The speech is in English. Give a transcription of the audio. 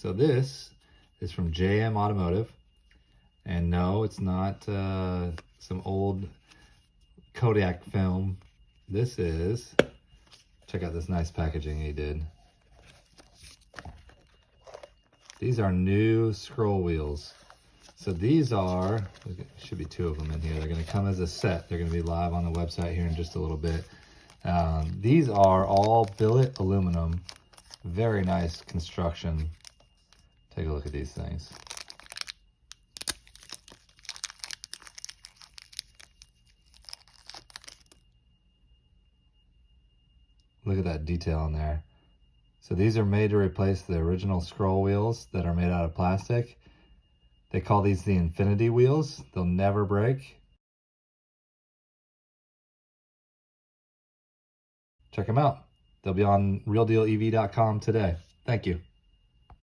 So this is from JM Automotive. And no, it's not some old Kodak film. This is, check out this nice packaging he did. These are new scroll wheels. So these are, there should be 2 of them in here. They're gonna come as a set. They're gonna be live on the website here in just a little bit. These are all billet aluminum. Very nice construction. Take a look at these things. Look at that detail in there. So these are made to replace the original scroll wheels that are made out of plastic. They call these the infinity wheels. They'll never break. Check them out. They'll be on realdealev.com today. Thank you.